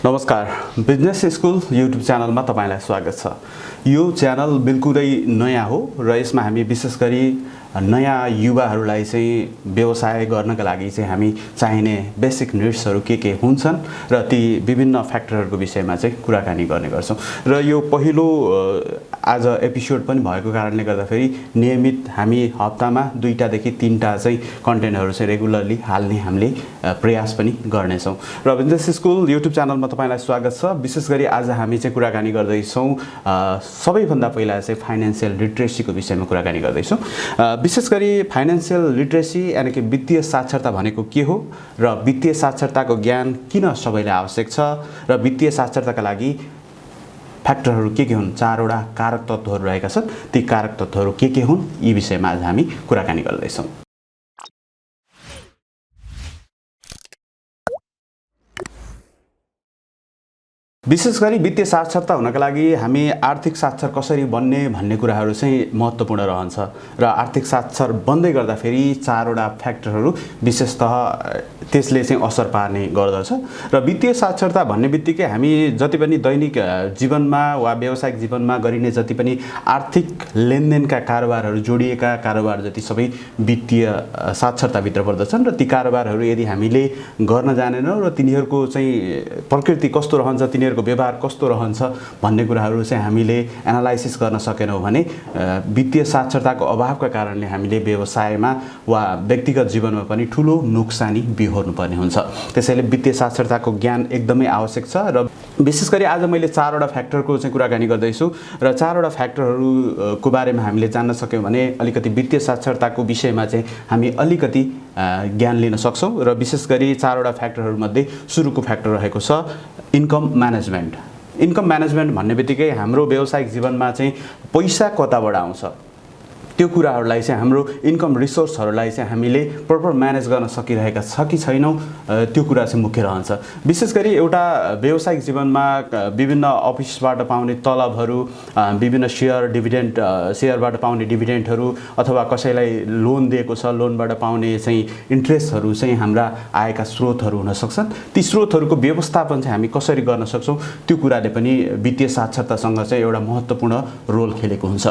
नमस्कार business school YouTube च्यानलमा तपाईलाई स्वागत छ। यो च्यानल बिल्कुलै नयाँ हो र यसमा हामी विशेष गरी नयाँ युवाहरूलाई चाहिँ व्यवसाय गर्नका लागि चाहिँ हामी चाहिने बेसिक निड्सहरू के हुन्छन् र ती विभिन्न फ्याक्टरहरूको विषयमा चाहिँ कुराकानी गर्ने गर्छौं। र यो पहिलो आज एपिसोड पनि भएको कारणले गर्दाखेरि नियमित हामी हप्तामा 2टा देखि 3टा चाहिँ कन्टेन्टहरू चाहिँ रेगुलरली हाल्ने हामीले प्रयास पनि गर्नेछौं। र बिजनेस स्कुल युट्युब च्यानलमा तपाईलाई स्वागत छ। विशेष गरी आज हामी चाहिँ कुराकानी गर्दै छौं सबैभन्दा पहिला चाहिँ फाइनान्शियल लिटरेसीको विषयमा कुराकानी गर्दै छौं। विशेष गरी फाइनान्शियल लिटरेसी यानी कि वित्तीय साक्षरता भनेको के हो र वित्तीय साक्षरताको ज्ञान किन सबैलाई आवश्यक छ र वित्तीय साक्षरताका लागि फ्याक्टरहरू के हुन्, 4वटा कारक तत्त्वहरू रहेका छन्। ती कारक तत्त्वहरू के हुन्, यी विषयमा आज हामी कुराकानी गर्दै छौं। विशेष गरी वित्तीय साक्षरता हुनका लागि हामी आर्थिक साक्षर कसरी बन्ने भन्ने कुराहरू चाहिँ महत्त्वपूर्ण रहन्छ र आर्थिक साक्षर बन्दै गर्दाखेरि 4वटा फ्याक्टरहरू विशेषतः त्यसले चाहिँ असर पार्ने गर्दछ। र वित्तीय साक्षरता भन्ने बित्तिकै हामी जति पनि दैनिक जीवनमा वा व्यावसायिक जीवनमा गरिने जति पनि आर्थिक लेनदेनका कारोबारहरू जोडिएका कारोबार जति सबै वित्तीय साक्षरताभित्र पर्दछन् र ती कारोबारहरू यदि हामीले गर्न जानेनौँ र तिनीहरूको चाहिँ प्रकृति कस्तो रहन्छ, तिनीहरूको व्यवहार कस्तो रहन्छ भन्ने कुराहरू चाहिँ हामीले एनालाइसिस गर्न सकेनौँ भने वित्तीय साक्षरताको अभावका कारणले हामीले व्यवसायमा वा व्यक्तिगत जीवनमा पनि ठूलो नोक्सानी बिहोर्नु पर्ने हुन्छ। त्यसैले वित्तीय साक्षरताको ज्ञान एकदमै आवश्यक छ र विशेष गरी आज मैले 4वटा फ्याक्टरको चाहिँ कुराकानी गर्दैछु र 4वटा फ्याक्टरहरूको बारेमा हामीले जान्न सक्यौँ भने अलिकति वित्तीय साक्षरताको विषयमा चाहिँ हामी अलिकति ज्ञान लिन सक्छौँ। र विशेष गरी 4वटा फ्याक्टरहरूमध्ये सुरुको फ्याक्टर रहेको छ इन्कम म्यानेजमेन्ट। इन्कम म्यानेजमेन्ट भन्ने बित्तिकै हाम्रो व्यावसायिक जीवनमा चाहिँ पैसा कताबाट आउँछ त्यो कुराहरूलाई चाहिँ हाम्रो इन्कम रिसोर्सहरूलाई चाहिँ हामीले प्रपर म्यानेज गर्न सकिरहेका छ कि छैनौँ त्यो कुरा चाहिँ मुख्य रहन्छ। विशेष गरी एउटा व्यावसायिक जीवनमा विभिन्न अफिसबाट पाउने तलबहरू, विभिन्न सेयरबाट पाउने डिभिडेन्डहरू अथवा कसैलाई लोन दिएको छ, लोनबाट पाउने चाहिँ इन्ट्रेस्टहरू चाहिँ हाम्रा आएका स्रोतहरू हुन सक्छन्। ती स्रोतहरूको व्यवस्थापन चाहिँ हामी कसरी गर्न सक्छौँ त्यो कुराले पनि वित्तीय साक्षरतासँग चाहिँ एउटा महत्त्वपूर्ण रोल खेलेको हुन्छ।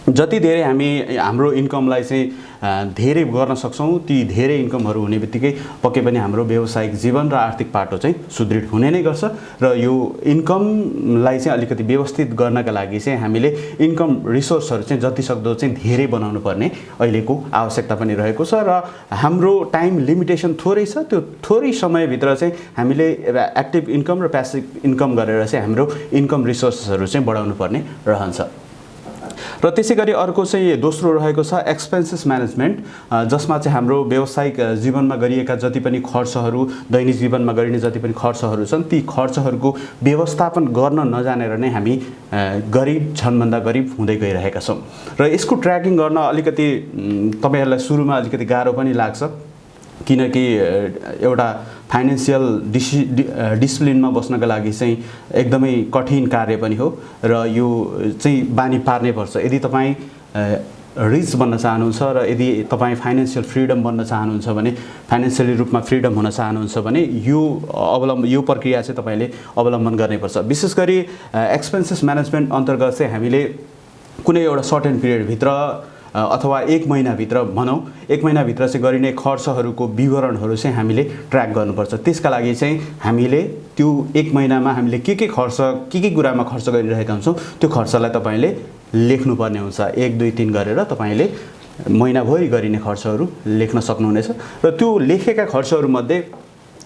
जति धेरै हामी हाम्रो इन्कमलाई चाहिँ धेरै गर्न सक्छौँ ती धेरै इन्कमहरू हुने बित्तिकै पक्कै पनि हाम्रो व्यावसायिक जीवन र आर्थिक पाटो चाहिँ सुदृढ हुने नै गर्छ। र यो इन्कमलाई चाहिँ अलिकति व्यवस्थित गर्नका लागि चाहिँ हामीले इन्कम रिसोर्सहरू चाहिँ जतिसक्दो चाहिँ धेरै बनाउनु पर्ने अहिलेको आवश्यकता पनि रहेको छ। र हाम्रो टाइम लिमिटेसन थोरै छ, त्यो थोरै समयभित्र चाहिँ हामीले एक्टिभ इन्कम र प्यासिभ इन्कम गरेर चाहिँ हाम्रो इन्कम रिसोर्सहरू चाहिँ बढाउनु पर्ने रहन्छ। र त्यसै गरी अर्को चाहिँ दोस्रो रहेको छ एक्सपेन्सेस म्यानेजमेन्ट, जसमा चाहिँ हाम्रो व्यावसायिक जीवनमा गरिएका जति पनि खर्चहरू, दैनिक जीवनमा गरिने जति पनि खर्चहरू छन् ती खर्चहरूको व्यवस्थापन गर्न नजानेर नै हामी गरिब झन्भन्दा गरिब हुँदै गइरहेका छौँ। र यसको ट्र्याकिङ गर्न अलिकति तपाईहरुलाई सुरुमा अलिकति गाह्रो पनि लाग्छ किनकि एउटा फाइनान्शियल डिसिप्लिनमा बस्नका लागि चाहिँ एकदमै कठिन कार्य पनि हो र यो चाहिँ बानी पार्नै पर्छ। यदि तपाईँ रिच बन्न चाहनुहुन्छ र यदि तपाईँ फाइनान्शियल फ्रिडम बन्न चाहनुहुन्छ भने, फाइनान्शियली रूपमा फ्रिडम हुन चाहनुहुन्छ भने यो प्रक्रिया चाहिँ तपाईले अवलम्बन गर्नुपर्छ। विशेष गरी एक्सपेन्सेस म्यानेजमेन्ट अन्तर्गत चाहिँ हामीले कुनै एउटा सर्टेन पिरियडभित्र अथवा 1 महिनाभित्र भनौँ, 1 महिनाभित्र चाहिँ गरिने खर्चहरूको विवरणहरू चाहिँ हामीले ट्र्याक गर्नुपर्छ। त्यसका लागि चाहिँ हामीले त्यो 1 महिनामा हामीले के खर्च के कुरामा खर्च गरिरहेका हुन्छौँ त्यो खर्चलाई तपाईले लेख्नुपर्ने हुन्छ। 1 2 3 गरेर तपाईले महिनाभरि गरिने खर्चहरू लेख्न सक्नुहुनेछ। र त्यो लेखेका खर्चहरूमध्ये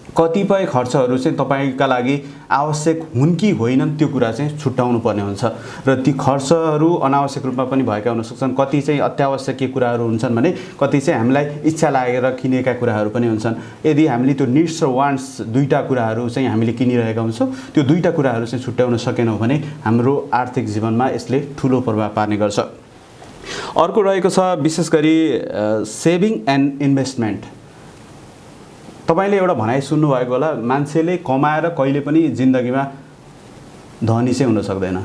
कतिपय खर्चहरू चाहिँ तपाईका लागि आवश्यक हुन् कि होइनन् त्यो कुरा चाहिँ छुट्याउनु पर्ने हुन्छ। र ती खर्चहरू अनावश्यक रूपमा पनि भएका हुन सक्छन्, कति चाहिँ अत्यावश्यक कुराहरू हुन्छन् भने कति चाहिँ हामीलाई इच्छा लागेर किनेका कुराहरू पनि हुन्छन्। यदि हामीले त्यो निड्स र वान्ट्स दुईटा कुराहरू चाहिँ हामीले किनिरहेका हुन्छौँ, त्यो दुईटा कुराहरू चाहिँ छुट्याउन सकेनौँ भने हाम्रो आर्थिक जीवनमा यसले ठुलो प्रभाव पार्ने गर्छ। अर्को रहेको छ विशेष गरी सेभिङ एन्ड इन्भेस्टमेन्ट। तपाईले एउटा भनाइ सुन्नु भएको होला, मान्छेले कमाएर कहिले पनि जिन्दगीमा धनी चाहिँ हुन सक्दैन।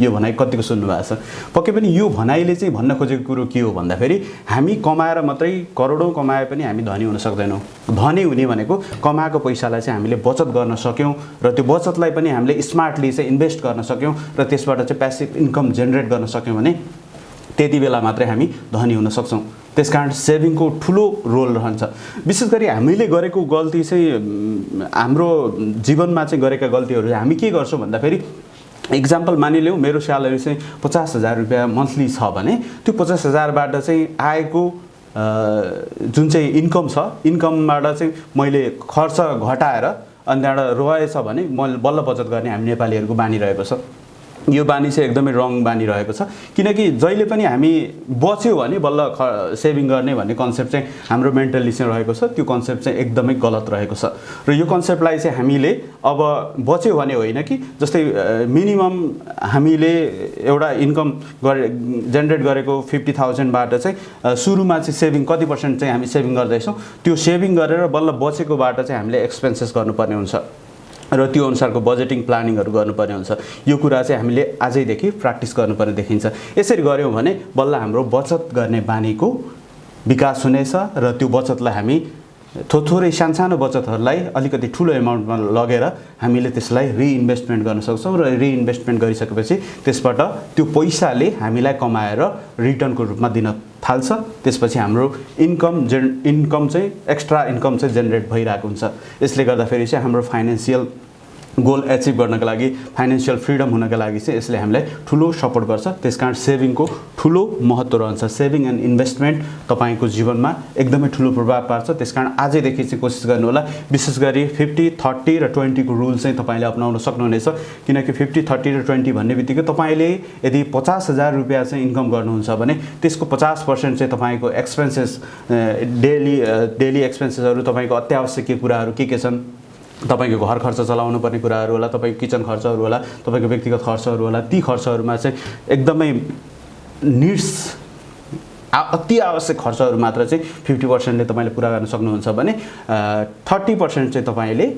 यो भनाइ कतिको सुन्नु भएको छ? पक्कै पनि यो भनाइले चाहिँ भन्न खोजेको कुरो के हो भन्दाखेरि हामी कमाएर मात्रै करोडौँ कमाए पनि हामी धनी हुन सक्दैनौँ। धनी हुने भनेको कमाएको पैसालाई चाहिँ हामीले बचत गर्न सक्यौँ र त्यो बचतलाई पनि हामीले स्मार्टली चाहिँ इन्भेस्ट गर्न सक्यौँ र त्यसबाट चाहिँ प्यासिभ इन्कम जेनेरेट गर्न सक्यौँ भने त्यति बेला मात्रै हामी धनी हुन सक्छौँ। त्यसकारण सेभिङको ठुलो रोल रहन्छ। विशेष गरी हामीले गरेको गल्ती चाहिँ हाम्रो जीवनमा चाहिँ गरेका गल्तीहरू हामी के गर्छौँ भन्दाखेरि एक्जाम्पल मानिलिउँ मेरो स्यालेरी चाहिँ 50,000 रुपियाँ मन्थली छ भने त्यो 50,000बाट चाहिँ आएको जुन चाहिँ इन्कम छ इन्कमबाट चाहिँ मैले खर्च घटाएर अनि त्यहाँबाट रहेछ भने मैले बल्ल बचत गर्ने हामी नेपालीहरूको बानी रहेको छ। यो बानी चाहिँ एकदमै रङ बानी रहेको छ किनकि जहिले पनि हामी बच्यो भने बल्ल सेभिङ गर्ने भन्ने कन्सेप्ट चाहिँ हाम्रो मेन्टली चाहिँ रहेको छ। त्यो कन्सेप्ट चाहिँ एकदमै गलत रहेको छ र यो कन्सेप्टलाई चाहिँ हामीले अब बच्यो भने होइन कि जस्तै मिनिमम हामीले एउटा इन्कम जेनेरेट गरेको 50,000बाट चाहिँ सुरुमा चाहिँ सेभिङ कति % चाहिँ हामी सेभिङ गर्दैछौँ त्यो सेभिङ गरेर बल्ल बचेकोबाट चाहिँ हामीले एक्सपेन्सेस गर्नुपर्ने हुन्छ र त्यो अनुसारको बजेटिङ प्लानिङहरू गर्नुपर्ने हुन्छ। यो कुरा चाहिँ हामीले आजैदेखि प्र्याक्टिस गर्नुपर्ने देखिन्छ। यसरी गऱ्यौँ भने बल्ल हाम्रो बचत गर्ने बानीको विकास हुनेछ र त्यो बचतलाई हामी थोरै सानो बचतहरूलाई अलिकति ठुलो एमाउन्टमा लगेर हामीले त्यसलाई रिइन्भेस्टमेन्ट गर्न सक्छौँ र रिइन्भेस्टमेन्ट गरिसकेपछि त्यसबाट त्यो पैसाले हामीलाई कमाएर रिटर्नको रूपमा दिन थाल्छ। त्यसपछि हाम्रो इन्कम चाहिँ एक्स्ट्रा इन्कम चाहिँ जेनेरेट भइरहेको हुन्छ। यसले गर्दाखेरि चाहिँ हाम्रो फाइनेन्सियल गोल एचिभ गर्नका लागि फाइनेन्सियल फ्रिडम हुनका लागि चाहिँ यसले हामीलाई ठुलो सपोर्ट गर्छ। त्यसकारण सेभिङको ठुलो महत्त्व रहन्छ। सेभिङ एन्ड इन्भेस्टमेन्ट तपाईँको जीवनमा एकदमै ठुलो प्रभाव पार्छ। त्यसकारण आजैदेखि चाहिँ कोसिस गर्नुहोला। विशेष गरी 50, 30 र 20 को रुल चाहिँ तपाईँले अपनाउन सक्नुहुनेछ किनकि 50, 30 र 20 भन्ने बित्तिकै तपाईँले यदि 50,000 रुपियाँ चाहिँ इन्कम गर्नुहुन्छ भने त्यसको 50% चाहिँ तपाईँको एक्सपेन्सेस डेली एक्सपेन्सेसहरू तपाईँको अत्यावश्यक कुराहरू के छन् तपाईको घर खर्च चलाउनु पर्ने कुराहरू होला तपाईको किचन खर्चहरू होला तपाईको व्यक्तिगत खर्चहरू होला ती खर्चहरूमा चाहिँ एकदमै निड्स अति आवश्यक खर्चहरू मात्र चाहिँ 50% ले तपाईले पुरा गर्न सक्नुहुन्छ भने 30% चाहिँ तपाईले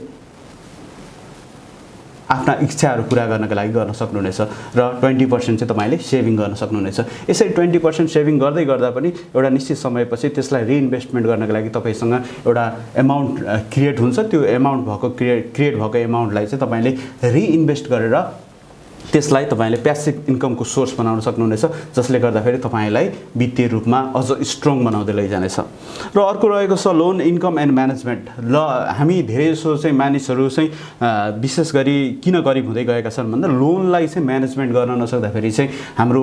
आफ्ना इच्छाहरू पूरा गर्नका लागि गर्न सक्नुहुनेछ र 20% चाहिँ तपाईले सेभिङ गर्न सक्नुहुनेछ। यसरी 20% सेभिङ गर्दै गर्दा पनि एउटा निश्चित समयपछि त्यसलाई रिइन्भेस्टमेन्ट गर्नका लागि तपाईसँग एउटा एमाउन्ट क्रिएट हुन्छ। त्यो एमाउन्ट भएको क्रिएट भएको एमाउन्टलाई चाहिँ तपाईले रिइन्भेस्ट गरेर त्यसलाई तपाईले प्यासिभ इन्कमको सोर्स बनाउन सक्नुहुनेछ जसले गर्दाखेरि तपाईलाई वित्तीय रूपमा अझ स्ट्रङ बनाउँदै लैजानेछ। र अर्को रहेको छ लोन इन्कम एन्ड म्यानेजमेन्ट। ल हामी धेरैजसो चाहिँ मानिसहरू चाहिँ विशेष गरी किन गरिब हुँदै गएका छन् भन्दा लोनलाई चाहिँ म्यानेजमेन्ट गर्न नसक्दाखेरि चाहिँ हाम्रो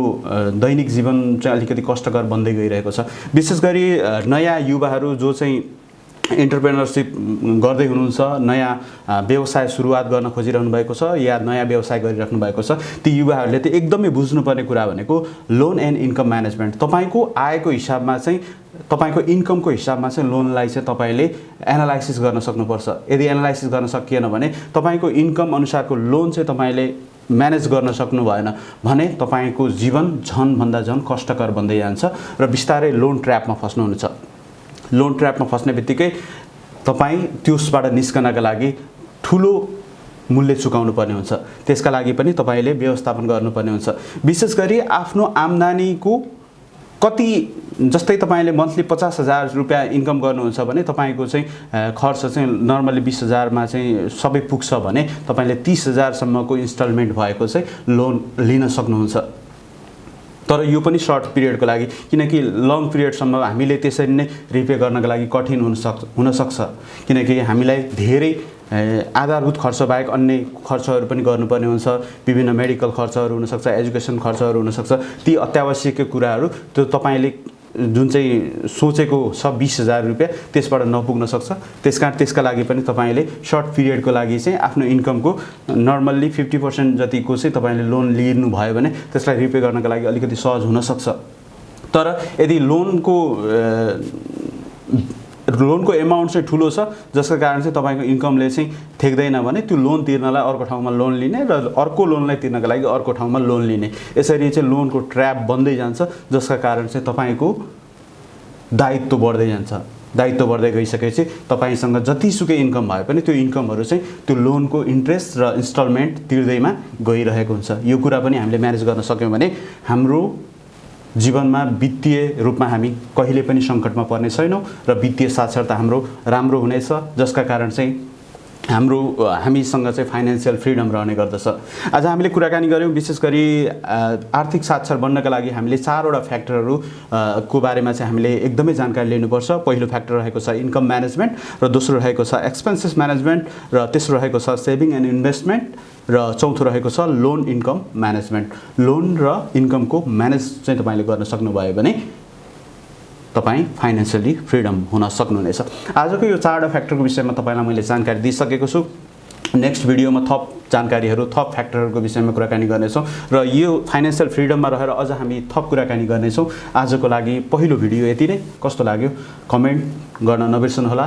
दैनिक जीवन चाहिँ अलिकति कष्टकर बन्दै गइरहेको छ। विशेष गरी नयाँ युवाहरू जो चाहिँ एन्टरप्रेनरशिप गर्दै हुनुहुन्छ नयाँ व्यवसाय सुरुवात गर्न खोजिरहनु भएको छ या नयाँ व्यवसाय गरिराख्नु भएको छ ती युवाहरूले चाहिँ एकदमै बुझ्नुपर्ने कुरा भनेको लोन एन्ड इन्कम म्यानेजमेन्ट। तपाईको आयको हिसाबमा चाहिँ तपाईको इन्कमको हिसाबमा चाहिँ लोनलाई चाहिँ तपाईले एनालाइसिस गर्न सक्नुपर्छ। यदि एनालाइसिस गर्न सकिएन भने तपाईको इन्कम अनुसारको लोन चाहिँ तपाईले म्यानेज गर्न सक्नु भएन भने तपाईको जीवन झन भन्दा झन कष्टकर बन्दै जान्छ र बिस्तारै लोन ट्र्यापमा फस्नुहुन्छ। लोन ट्र्यापमा फस्ने बित्तिकै तपाई त्यसबाट निस्कनका लागि ठुलो मूल्य चुकाउनु पर्ने हुन्छ। त्यसका लागि पनि तपाईले व्यवस्थापन गर्नुपर्ने हुन्छ। विशेष गरी आफ्नो आम्दानीको कति जस्तै तपाईले मन्थली 50,000 रुपैयाँ इन्कम गर्नुहुन्छ भने तपाईको चाहिँ खर्च चाहिँ नर्मली 20,000 मा चाहिँ सबै पुग्छ भने तपाईले 30,000 सम्मको इन्स्टलमेन्ट भएको चाहिँ लोन लिन सक्नुहुन्छ। तर यो पनि सर्ट पिरियडको लागि किनकि लङ पिरियडसम्म हामीले त्यसरी नै रिपे गर्नका लागि कठिन हुन सक्छ किनकि हामीलाई धेरै आधारभूत खर्च बाहेक अन्य खर्चहरू पनि गर्नुपर्ने हुन्छ। विभिन्न मेडिकल खर्चहरू हुन सक्छ एजुकेसन खर्चहरू हुन सक्छ। ती अत्यावश्यक कुराहरू त्यो तपाईले जुन चाहिँ सोचेको छ 20,000 रुपैयाँ त्यसबाट नपुग्न सक्छ। त्यसकारण त्यसका लागि पनि तपाईले सर्ट पिरियडको लागि चाहिँ आफ्नो इन्कमको नर्मल्ली 50% जतिको चाहिँ तपाईले लोन लिनु भयो भने त्यसलाई रिपे गर्नका लागि अलिकति सहज हुन सक्छ। तर यदि लोनको एमाउन्ट चाहिँ ठुलो छ जसका कारण चाहिँ तपाईको इन्कमले चाहिँ ठेक्दैन भने त्यो लोन तिर्नलाई अर्को ठाउँमा लोन लिने र अर्को लोनलाई तिर्नका लागि अर्को ठाउँमा लोन लिने यसरी चाहिँ लोनको ट्र्याप बन्दै जान्छ जसका कारण चाहिँ तपाईको दायित्व बढ्दै जान्छ। दायित्व बढ्दै गइसकेपछि तपाईसँग जतिसुकै इन्कम भए पनि त्यो इन्कमहरु चाहिँ त्यो लोनको इन्ट्रेस्ट र इन्स्टलमेन्ट तिर्दैमा गइरहेको हुन्छ। यो कुरा पनि हामीले म्यानेज गर्न सक्यौं भने हाम्रो जीवनमा वित्तीय रूपमा हामी कहिले पनि संकटमा पर्ने छैनौं र वित्तीय साक्षरता हाम्रो राम्रो हुनेछ, जसका कारण चाहिँ हामीसँग चाहिँ फाइनान्शियल फ्रीडम रहने गर्दछ। आज हामीले कुराकानी गर्यौं विशेष गरी आर्थिक साक्षर बन्नका लागि हामीले चारवटा फ्याक्टरहरु को बारेमा चाहिँ हामीले एकदमै जानकारी लिनुपर्छ। पहिलो फ्याक्टर रहेको छ इन्कम म्यानेजमेन्ट, र दोस्रो रहेको छ एक्सपेन्सेस म्यानेजमेन्ट, र तेस्रो रहेको छ सेभिङ एन्ड इन्भेस्टमेन्ट, र चौथो रहेको छ लोन इन्कम म्यानेजमेन्ट। लोन र इन्कमको म्यानेज चाहिँ तपाईले गर्न सक्नुभयो भने तपाई फाइनान्शियली फ्रीडम हुन सक्नुहुनेछ। आजको यो चारवटा फ्याक्टरको विषयमा तपाईलाई मैले जानकारी दिइसकेको छु। नेक्स्ट भिडियोमा थप जानकारीहरु, थप फ्याक्टरहरुको विषयमा कुराकानी गर्नेछौं र यो फाइनान्शियल फ्रीडममा रहेर अझ हामी थप कुराकानी गर्नेछौं। आजको लागि पहिलो भिडियो यति नै। कस्तो लाग्यो कमेन्ट गर्न नबिर्सनुहोला।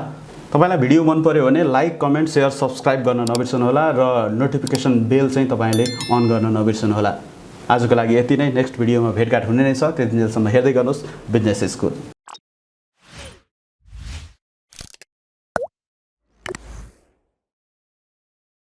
तपाईलाई भिडियो मन पर्यो भने लाइक, कमेन्ट, शेयर, सब्स्क्राइब गर्न नबिर्सनुहोला र नोटिफिकेसन बेल चाहिँ तपाईले अन गर्न नबिर्सनुहोला। आजको लागि यति नै। नेक्स्ट भिडियोमा भेटघाट हुने नै छ। त्यतिन्जेलसम्म हेर्दै गर्नुहोस् बिजनेस स्कुल।